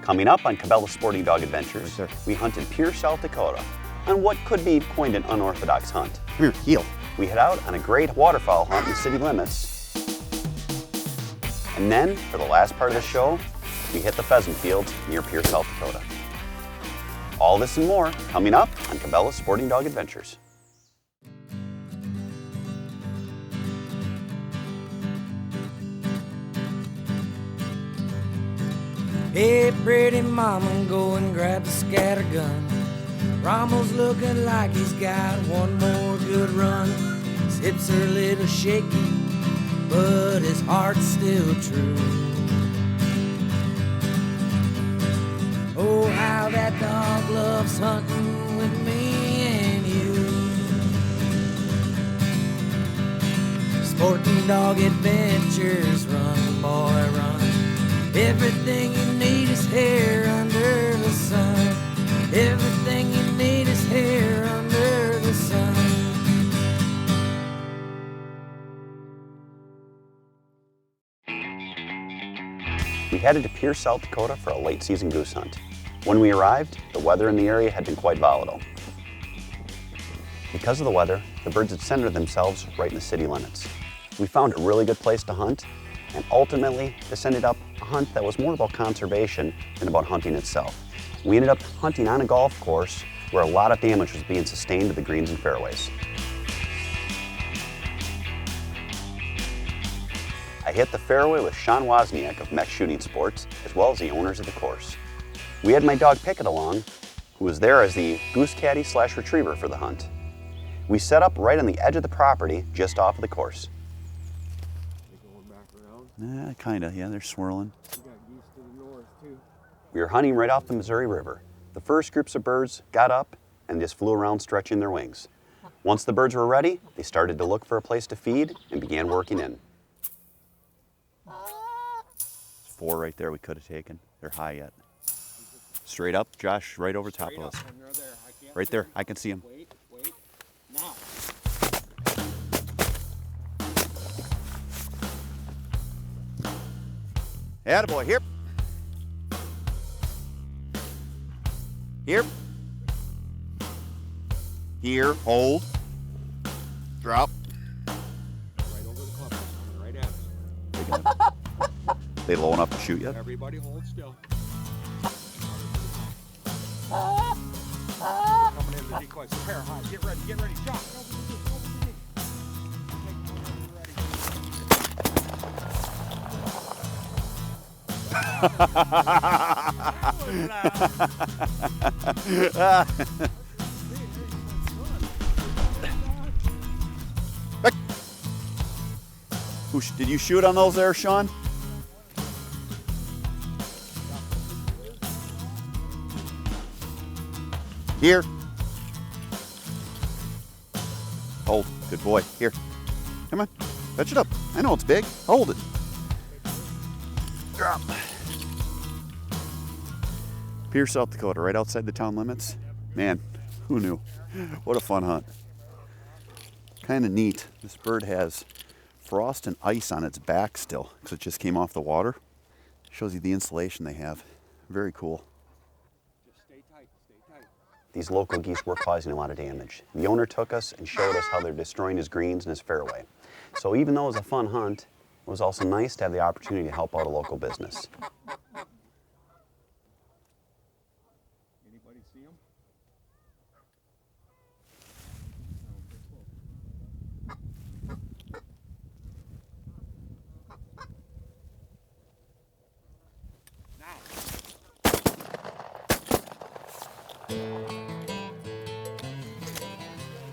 Coming up on Cabela's Sporting Dog Adventures, we hunt in Pierre, South Dakota on what could be coined an unorthodox hunt. Come here, heel. We head out on a great waterfowl hunt in the city limits. And then, for the last part of the show, we hit the pheasant fields near Pierre, South Dakota. All this and more coming up on Cabela's Sporting Dog Adventures. Hey, pretty mama, go and grab the scattergun. Rommel's looking like he's got one more good run. His hips are a little shaky, but his heart's still true. Oh, how that dog loves hunting with me and you. Sporting Dog Adventures, run, boy, run. Everything you need is here under the sun. Everything you need is here under the sun. We headed to Pierre, South Dakota for a late season goose hunt. When we arrived, the weather in the area had been quite volatile. Because of the weather, the birds had centered themselves right in the city limits. We found a really good place to hunt, and ultimately this ended up a hunt that was more about conservation than about hunting itself. We ended up hunting on a golf course where a lot of damage was being sustained to the greens and fairways. I hit the fairway with Sean Wozniak of Mech Shooting Sports, as well as the owners of the course. We had my dog Pickett along, who was there as the goose caddy / retriever for the hunt. We set up right on the edge of the property, just off of the course. Kinda, yeah, they're swirling. We got geese to the north too. We were hunting right off the Missouri River. The first groups of birds got up and just flew around stretching their wings. Once the birds were ready, they started to look for a place to feed and began working in. 4 right there we could have taken. They're high yet. Straight up, Josh, right over top of us. Right there, I can see him. Wait, now. Attaboy, here. Here. Here, hold. Drop. Right over the club, right at us. They low enough to shoot yet? Everybody hold still. Coming in the decoys. Prepare high. Get ready, shot. Did you shoot on those there, Sean? Here. Hold. Good boy. Here. Come on. Fetch it up. I know it's big. Hold it. Drop. Pierre, South Dakota, right outside the town limits. Man, who knew? What a fun hunt. Kind of neat. This bird has frost and ice on its back still because it just came off the water. Shows you the insulation they have. Very cool. Just stay tight. These local geese were causing a lot of damage. The owner took us and showed us how they're destroying his greens and his fairway. So even though it was a fun hunt, it was also nice to have the opportunity to help out a local business. Anybody see them?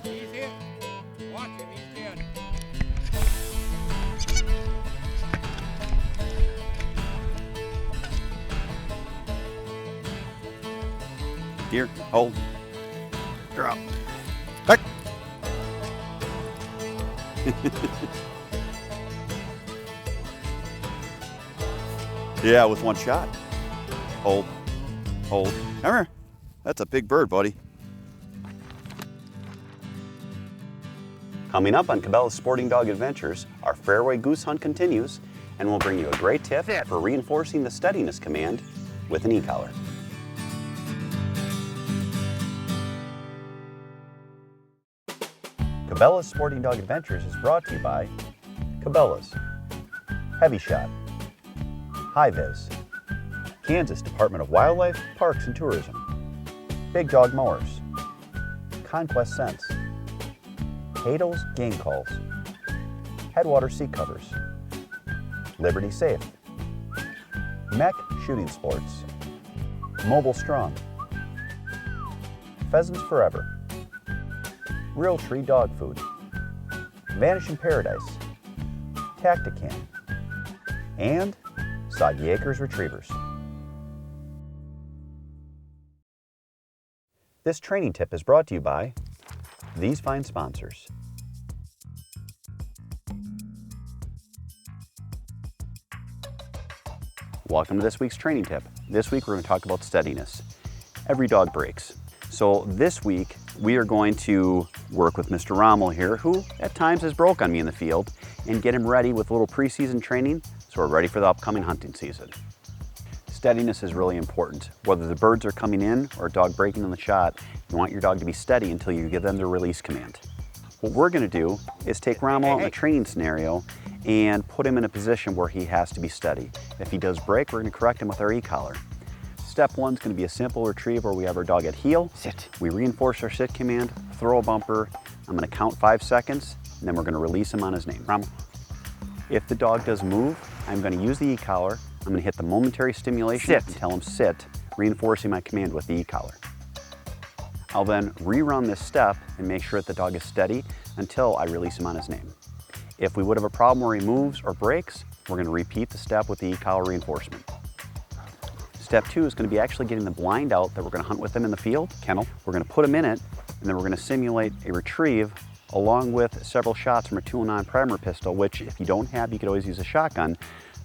He's hit. Watch him, he's dead. Here, hold. Drop. Back. Yeah, with one shot. Hold. Hold. Come here. That's a big bird, buddy. Coming up on Cabela's Sporting Dog Adventures, our fairway goose hunt continues, and we'll bring you a great tip for reinforcing the steadiness command with an e-collar. Cabela's Sporting Dog Adventures is brought to you by Cabela's, Heavy Shot, High Vis, Kansas Department of Wildlife, Parks and Tourism, Big Dog Mowers, Conquest Scents, Hadel's Game Calls, Headwater Seat Covers, Liberty Safe, Mech Shooting Sports, Mobile Strong, Pheasants Forever, Real Tree Dog Food, Vanishing Paradise, Tacticam, and Soggy Acres Retrievers. This training tip is brought to you by these fine sponsors. Welcome to this week's training tip. This week we're going to talk about steadiness. Every dog breaks. So this week we are going to work with Mr. Rommel here, who at times has broke on me in the field, and get him ready with a little preseason training so we're ready for the upcoming hunting season. Steadiness is really important. Whether the birds are coming in or a dog breaking on the shot, you want your dog to be steady until you give them their release command. What we're going to do is take Rommel out in a training scenario and put him in a position where he has to be steady. If he does break, we're going to correct him with our e-collar. Step one is going to be a simple retrieve where we have our dog at heel. Sit. We reinforce our sit command, throw a bumper. I'm going to count 5 seconds, and then we're going to release him on his name. Rommel. If the dog does move, I'm going to use the e-collar. I'm going to hit the momentary stimulation and tell him sit, reinforcing my command with the e-collar. I'll then rerun this step and make sure that the dog is steady until I release him on his name. If we would have a problem where he moves or breaks, we're going to repeat the step with the e-collar reinforcement. Step 2 is going to be actually getting the blind out that we're going to hunt with him in the field, kennel. We're going to put him in it, and then we're going to simulate a retrieve along with several shots from a 209 primer pistol, which if you don't have, you could always use a shotgun,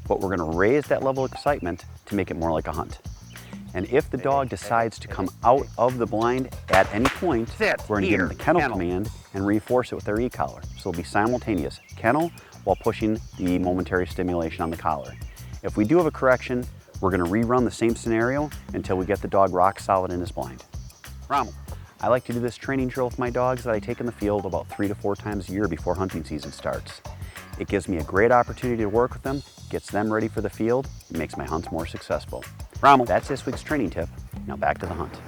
but we're going to raise that level of excitement to make it more like a hunt. And if the dog decides to come out of the blind at any point, we're going to give him the kennel command and reinforce it with our e-collar. So it'll be simultaneous kennel while pushing the momentary stimulation on the collar. If we do have a correction, we're going to rerun the same scenario until we get the dog rock solid in his blind. Rommel. I like to do this training drill with my dogs that I take in the field about 3 to 4 times a year before hunting season starts. It gives me a great opportunity to work with them, gets them ready for the field, and makes my hunts more successful. Rommel. That's this week's training tip. Now back to the hunt. Turn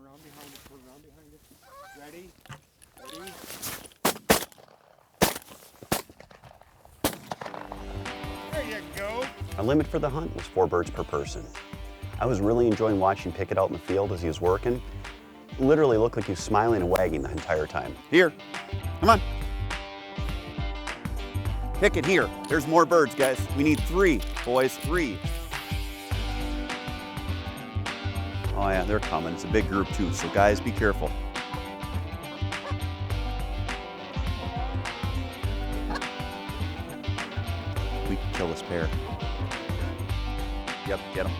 around behind it. Ready? There you go. Our limit for the hunt was 4 birds per person. I was really enjoying watching Pickett out in the field as he was working. It literally looked like he was smiling and wagging the entire time. Here, come on. Pickett here. There's more birds, guys. We need 3, boys, 3. Oh yeah, they're coming. It's a big group too, so guys, be careful. We can kill this pair. Yep, get them.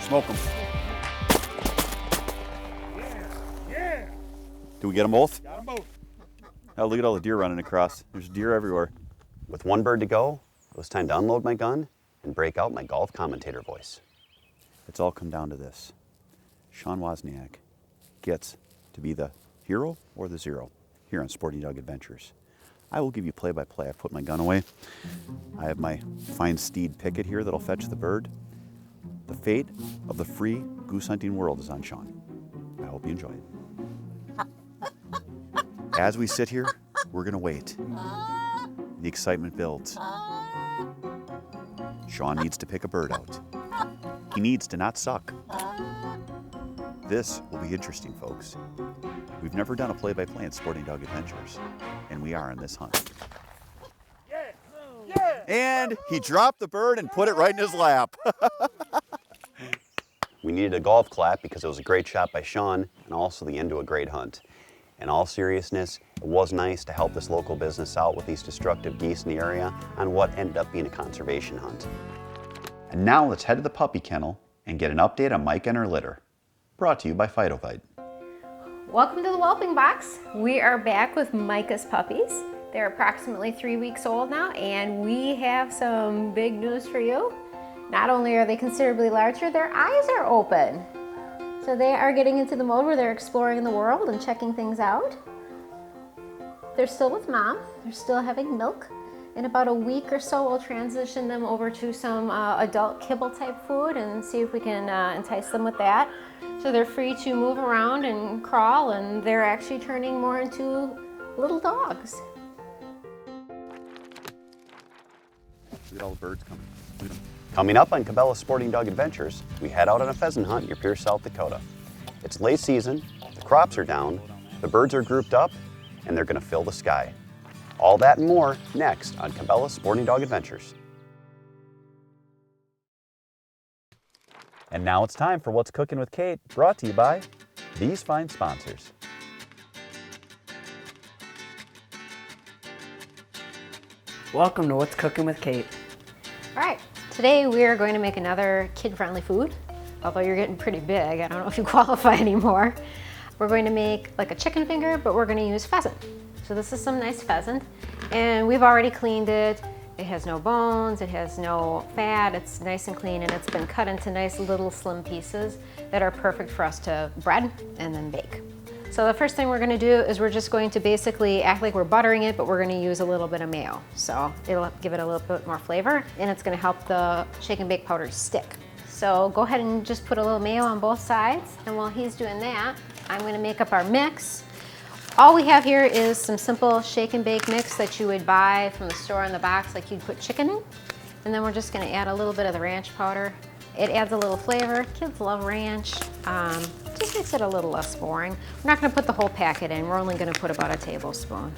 Smoke them. Yeah. Do we get them both? Got them both. Oh, look at all the deer running across. There's deer everywhere. With 1 bird to go, it was time to unload my gun and break out my golf commentator voice. It's all come down to this. Sean Wozniak gets to be the hero or the zero here on Sporting Dog Adventures. I will give you play-by-play. I've put my gun away. I have my fine steed Pickett here that'll fetch the bird. The fate of the free goose hunting world is on Sean. I hope you enjoy it. As we sit here, we're gonna wait. The excitement builds. Sean needs to pick a bird out. He needs to not suck. This will be interesting, folks. We've never done a play-by-play in Sporting Dog Adventures, and we are on this hunt. And he dropped the bird and put it right in his lap. We needed a golf clap because it was a great shot by Sean and also the end to a great hunt. In all seriousness, it was nice to help this local business out with these destructive geese in the area on what ended up being a conservation hunt. And now let's head to the puppy kennel and get an update on Mike and her litter. Brought to you by Phytovite. Welcome to the Whelping Box. We are back with Micah's puppies. They're approximately 3 weeks old now, and we have some big news for you. Not only are they considerably larger, their eyes are open. So they are getting into the mode where they're exploring the world and checking things out. They're still with mom. They're still having milk. In about a week or so, we'll transition them over to some adult kibble type food and see if we can entice them with that. So they're free to move around and crawl, and they're actually turning more into little dogs. Look at all the birds coming. Look at them. Coming up on Cabela's Sporting Dog Adventures, we head out on a pheasant hunt near Pierce, South Dakota. It's late season, the crops are down, the birds are grouped up, and they're gonna fill the sky. All that and more next on Cabela's Sporting Dog Adventures. And now it's time for What's Cooking with Kate, brought to you by these fine sponsors. Welcome to What's Cooking with Kate. All right, today we are going to make another kid-friendly food. Although you're getting pretty big, I don't know if you qualify anymore. We're going to make like a chicken finger, but we're going to use pheasant. So this is some nice pheasant, and we've already cleaned it. It has no bones, it has no fat, it's nice and clean, and it's been cut into nice little slim pieces that are perfect for us to bread and then bake. So the first thing we're gonna do is we're just going to basically act like we're buttering it, but we're gonna use a little bit of mayo. So it'll give it a little bit more flavor, and it's gonna help the shake and bake powder stick. So go ahead and just put a little mayo on both sides, and while he's doing that, I'm gonna make up our mix. All we have here is some simple shake and bake mix that you would buy from the store in the box, like you'd put chicken in. And then we're just gonna add a little bit of the ranch powder. It adds a little flavor. Kids love ranch. Just makes it a little less boring. We're not gonna put the whole packet in. We're only gonna put about a tablespoon.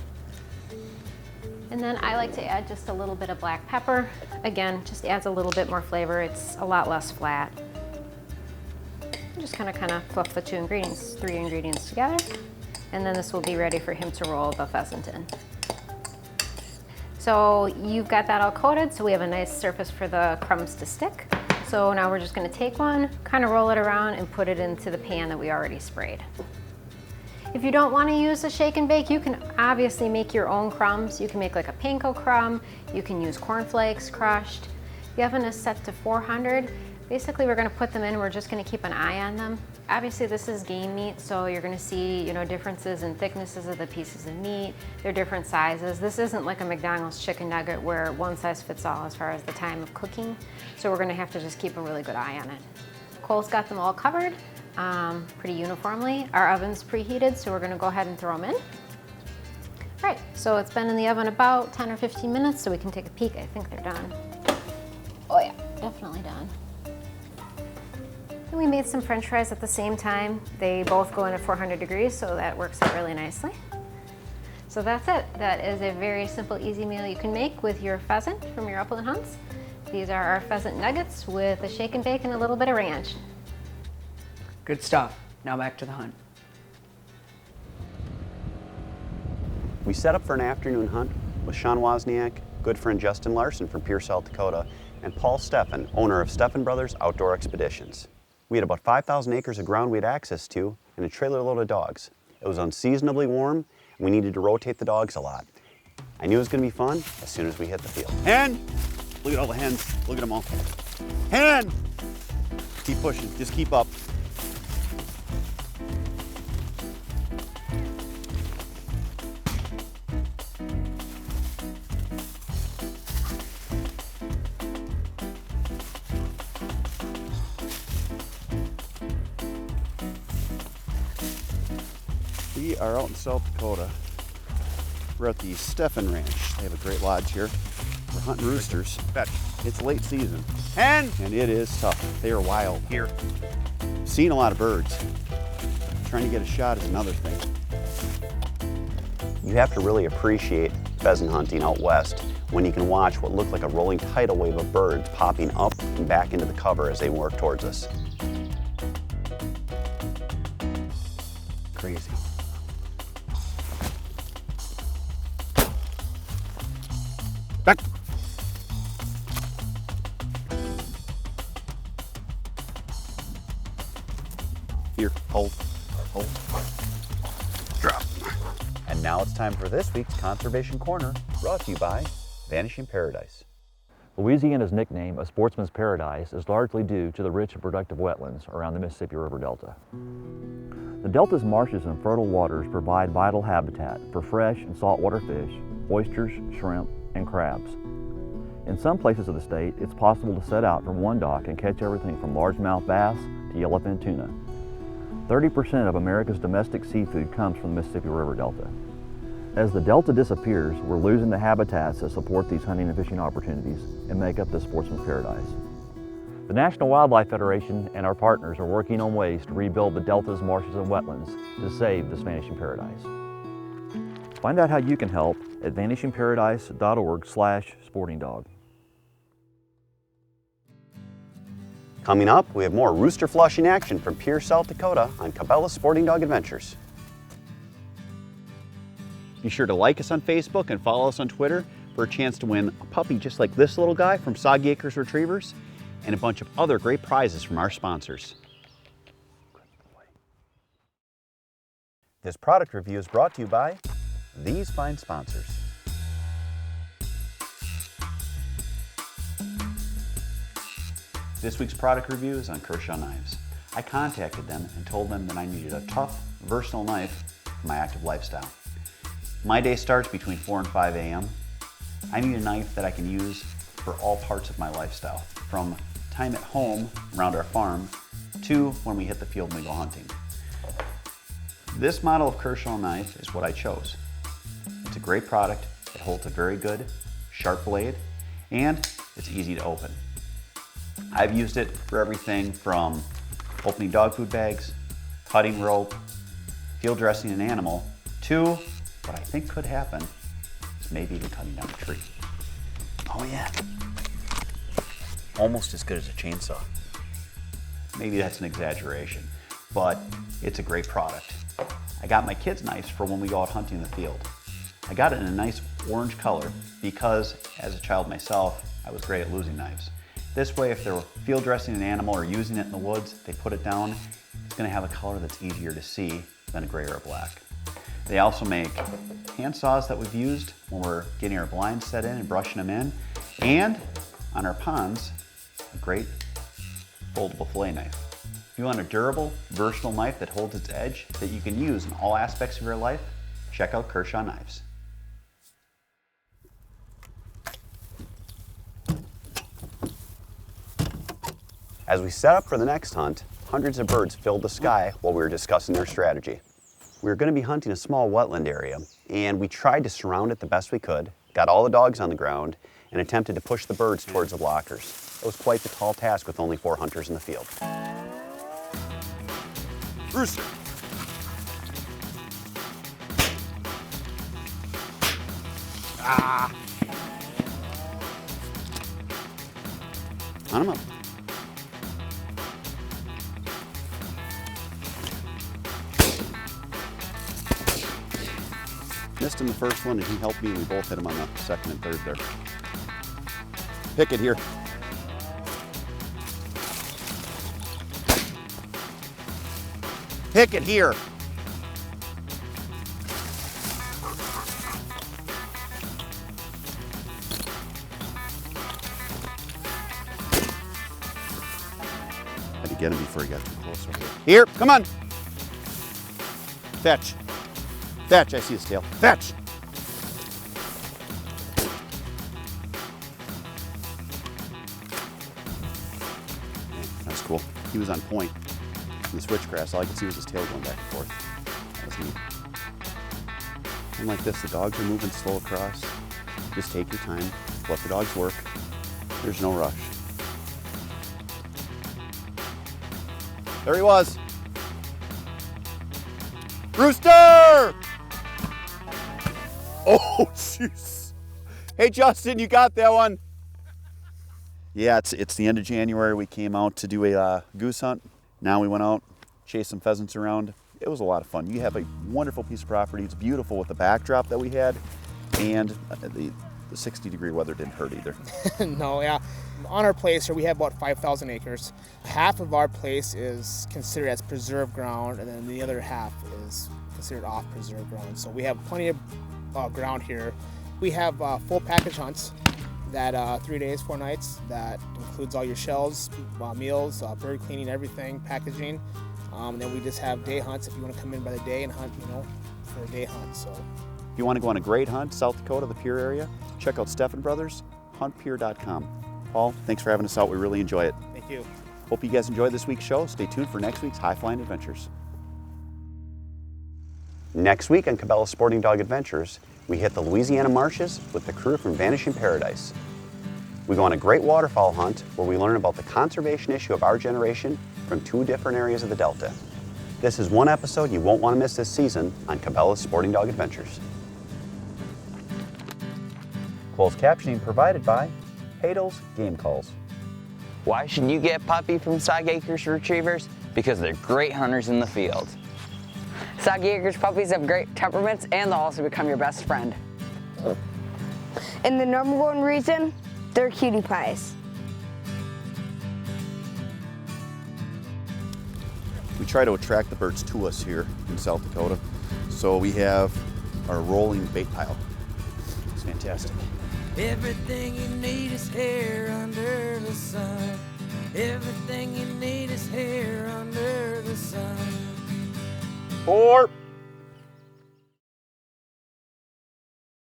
And then I like to add just a little bit of black pepper. Again, just adds a little bit more flavor. It's a lot less flat. Just kind of fluff the three ingredients together. And then this will be ready for him to roll the pheasant in. So you've got that all coated, so we have a nice surface for the crumbs to stick. So now we're just gonna take one, kind of roll it around and put it into the pan that we already sprayed. If you don't wanna use a shake and bake, you can obviously make your own crumbs. You can make like a panko crumb, you can use cornflakes crushed. The oven is set to 400. Basically, we're gonna put them in, we're just gonna keep an eye on them. Obviously, this is game meat, so you're gonna see, differences in thicknesses of the pieces of meat. They're different sizes. This isn't like a McDonald's chicken nugget where one size fits all as far as the time of cooking. So we're gonna have to just keep a really good eye on it. Cole's got them all covered pretty uniformly. Our oven's preheated, so we're gonna go ahead and throw them in. All right, so it's been in the oven about 10 or 15 minutes, so we can take a peek. I think they're done. Oh yeah, definitely done. And we made some French fries at the same time. They both go in at 400 degrees, so that works out really nicely. So that's it. That is a very simple, easy meal you can make with your pheasant from your upland hunts. These are our pheasant nuggets with a shake and bake and a little bit of ranch. Good stuff. Now back to the hunt. We set up for an afternoon hunt with Sean Wozniak, good friend Justin Larson from Pierce, South Dakota, and Paul Steffen, owner of Steffen Brothers Outdoor Expeditions. We had about 5,000 acres of ground we had access to and a trailer load of dogs. It was unseasonably warm, and we needed to rotate the dogs a lot. I knew it was gonna be fun as soon as we hit the field. Hen! Look at all the hens. Look at them all. Hen! Keep pushing. Just keep up. We are out in South Dakota. We're at the Steffen Ranch. They have a great lodge here. We're hunting roosters. It's late season. And it is tough. They are wild. Here. Seeing a lot of birds. Trying to get a shot is another thing. You have to really appreciate pheasant hunting out west when you can watch what looked like a rolling tidal wave of birds popping up and back into the cover as they work towards us. Crazy. Back. Here, hold, hold. now it's time for this week's Conservation Corner, brought to you by Vanishing Paradise. Louisiana's nickname of Sportsman's Paradise is largely due to the rich and productive wetlands around the Mississippi River Delta. The Delta's marshes and fertile waters provide vital habitat for fresh and saltwater fish, oysters, shrimp, and crabs. In some places of the state, it's possible to set out from one dock and catch everything from largemouth bass to yellowfin tuna. 30% of America's domestic seafood comes from the Mississippi River Delta. As the Delta disappears, we're losing the habitats that support these hunting and fishing opportunities and make up this sportsman's paradise. The National Wildlife Federation and our partners are working on ways to rebuild the Delta's marshes and wetlands to save this vanishing paradise. Find out how you can help at vanishingparadise.org/sportingdog. Coming up, we have more rooster flushing action from Pierce, South Dakota on Cabela's Sporting Dog Adventures. Be sure to like us on Facebook and follow us on Twitter for a chance to win a puppy just like this little guy from Soggy Acres Retrievers and a bunch of other great prizes from our sponsors. This product review is brought to you by these fine sponsors. This week's product review is on Kershaw Knives. I contacted them and told them that I needed a tough, versatile knife for my active lifestyle. My day starts between 4 and 5 a.m. I need a knife that I can use for all parts of my lifestyle, from time at home around our farm to when we hit the field and we go hunting. This model of Kershaw knife is what I chose. It's a great product. It holds a very good, sharp blade, and it's easy to open. I've used it for everything from opening dog food bags, cutting rope, field dressing an animal, to what I think could happen is maybe even cutting down a tree. Oh yeah. Almost as good as a chainsaw. Maybe that's an exaggeration, but it's a great product. I got my kids' knives for when we go out hunting in the field. I got it in a nice orange color because, as a child myself, I was great at losing knives. This way, if they're field dressing an animal or using it in the woods, they put it down, it's going to have a color that's easier to see than a gray or a black. They also make hand saws that we've used when we're getting our blinds set in and brushing them in, and on our ponds, a great foldable fillet knife. If you want a durable, versatile knife that holds its edge that you can use in all aspects of your life, check out Kershaw Knives. As we set up for the next hunt, hundreds of birds filled the sky while we were discussing their strategy. We were going to be hunting a small wetland area, and we tried to surround it the best we could, got all the dogs on the ground, and attempted to push the birds towards the blockers. It was quite the tall task with only 4 hunters in the field. Rooster. Ah. On him up. Missed him the first one and he helped me and we both hit him on the second and third there. Pickett here. Pickett here. Had to get him before he got too close over here. Here, come on. Fetch. Fetch, I see his tail. Fetch! That's cool. He was on point in the switchgrass. All I could see was his tail going back and forth. That was neat. And like this, the dogs are moving slow across. Just take your time. Let the dogs work. There's no rush. There he was. Rooster! Oh, jeez. Hey, Justin, you got that one? Yeah, it's the end of January. We came out to do a goose hunt. Now we went out, chased some pheasants around. It was a lot of fun. You have a wonderful piece of property. It's beautiful with the backdrop that we had, and the 60-degree weather didn't hurt either. No, yeah. On our place here, we have about 5,000 acres. Half of our place is considered as preserve ground, and then the other half is considered off preserve ground. So we have plenty of ground here. We have full package hunts that 3 days, 4 nights. That includes all your shells, meals, bird cleaning, everything, packaging. And then we just have day hunts if you want to come in by the day and hunt, for a day hunt. So If you want to go on a great hunt, South Dakota, the Pierre area, check out Stephen Brothers, huntpier.com. Paul, thanks for having us out. We really enjoy it. thank you. Hope you guys enjoyed this week's show. Stay tuned for next week's High Flying Adventures. Next week on Cabela's Sporting Dog Adventures, we hit the Louisiana marshes with the crew from Vanishing Paradise. We go on a great waterfowl hunt where we learn about the conservation issue of our generation from 2 different areas of the Delta. This is one episode you won't want to miss this season on Cabela's Sporting Dog Adventures. Closed captioning provided by Hadel's Game Calls. Why should you get a puppy from Soggy Acres Retrievers? Because they're great hunters in the field. Soggy Acres puppies have great temperaments and they'll also become your best friend. And the number one reason, they're cutie pies. We try to attract the birds to us here in South Dakota. So we have our rolling bait pile. It's fantastic. Everything you need is here under the sun. Everything you need is here under the sun. 4.